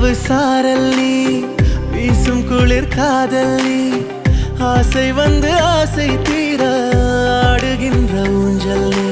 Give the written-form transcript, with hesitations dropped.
இரவு சாரல் நீ வீசும் குளிர் காதல் நீ ஆசை வந்து ஆசை தீர ஆடுகின்ற ஊஞ்சல் நீ